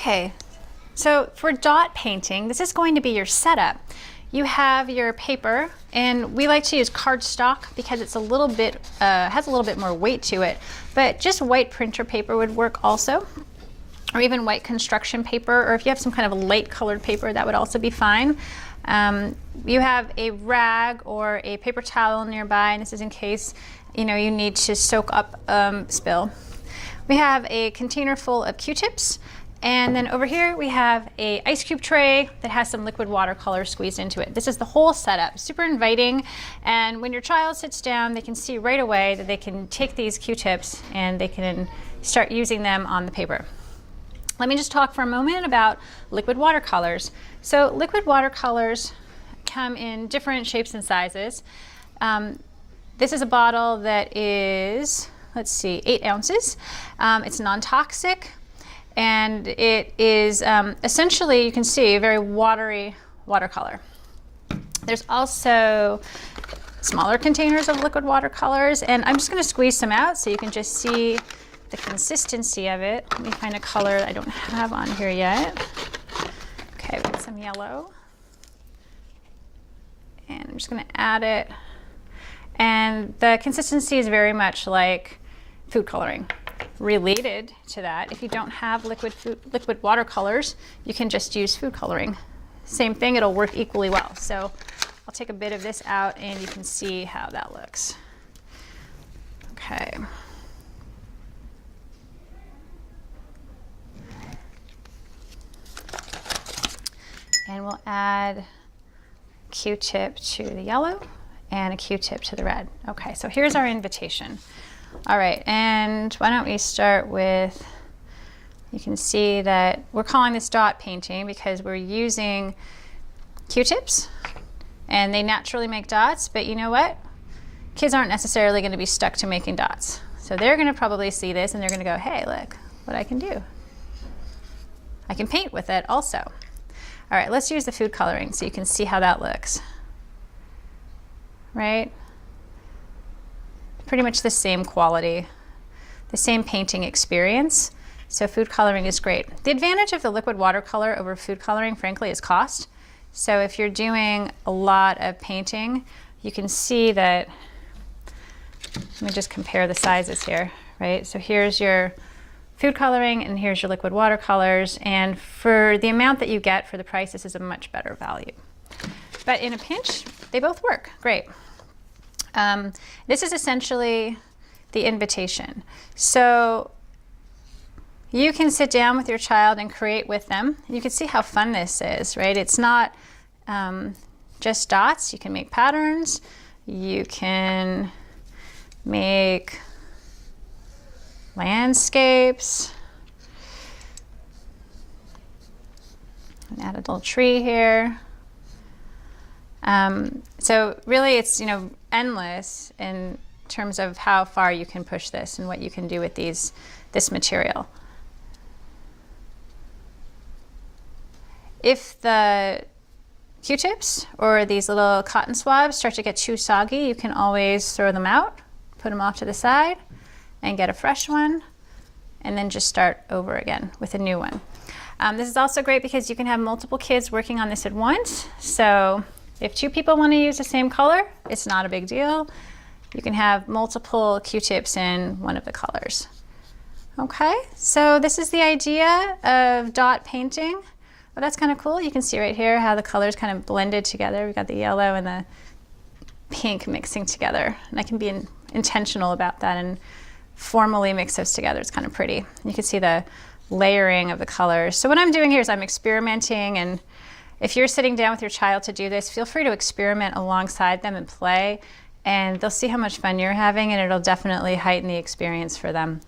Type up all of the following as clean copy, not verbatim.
Okay, so for dot painting, this is going to be your setup. You have your paper, and we like to use cardstock because it's a little bit, has a little bit more weight to it, but just white printer paper would work also, or even white construction paper, or if you have some kind of light colored paper, that would also be fine. You have a rag or a paper towel nearby, and this is in case you need to soak up spill. We have a container full of Q-tips, and then over here we have a ice cube tray that has some liquid watercolor squeezed into it. This is the whole setup, super inviting, and when your child sits down, they can see right away that they can take these Q-tips and they can start using them on the paper. Let me just talk for a moment about liquid watercolors. So liquid watercolors come in different shapes and sizes. This is a bottle that is, let's see, 8 ounces. It's non-toxic, and it is essentially, you can see, a very watery watercolor. There's also smaller containers of liquid watercolors, and I'm just going to squeeze some out so you can just see the consistency of it. Let me find a color that I don't have on here yet. Okay, we've got some yellow. And I'm just going to add it. And the consistency is very much like food coloring. Related to that, if you don't have liquid watercolors, you can just use food coloring. Same thing, it'll work equally well. So I'll take a bit of this out and you can see how that looks. Okay. And we'll add Q-tip to the yellow and a Q-tip to the red. Okay, so here's our invitation. All right, and why don't we start with, you can see that we're calling this dot painting because we're using Q-tips and they naturally make dots, but you know what? Kids aren't necessarily going to be stuck to making dots. So they're going to probably see this and they're going to go, hey, look what I can do. I can paint with it also. All right, let's use the food coloring so you can see how that looks. Right? Pretty much the same quality, the same painting experience. So food coloring is great. The advantage of the liquid watercolor over food coloring, frankly, is cost. So if you're doing a lot of painting, you can see that, let me just compare the sizes here, right? So here's your food coloring and here's your liquid watercolors, and for the amount that you get for the price, this is a much better value. But in a pinch, they both work great. This is essentially the invitation. So you can sit down with your child and create with them. You can see how fun this is, right? It's not just dots. You can make patterns. You can make landscapes. And add a little tree here. So really it's, endless in terms of how far you can push this and what you can do with this material. If the Q-tips or these little cotton swabs start to get too soggy, you can always throw them out, put them off to the side, and get a fresh one, and then just start over again with a new one. This is also great because you can have multiple kids working on this at once. So if 2 people want to use the same color, it's not a big deal. You can have multiple Q-tips in one of the colors. Okay, so this is the idea of dot painting. Well, that's kind of cool. You can see right here how the colors kind of blended together. We've got the yellow and the pink mixing together. And I can be intentional about that and formally mix those together. It's kind of pretty. You can see the layering of the colors. So what I'm doing here is I'm experimenting, and if you're sitting down with your child to do this, feel free to experiment alongside them and play, and they'll see how much fun you're having, and it'll definitely heighten the experience for them.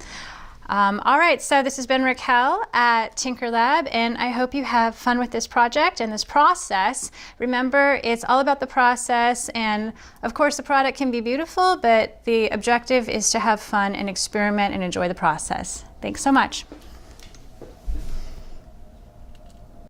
All right, so this has been Raquel at Tinker Lab, and I hope you have fun with this project and this process. Remember, it's all about the process, and of course the product can be beautiful, but the objective is to have fun and experiment and enjoy the process. Thanks so much.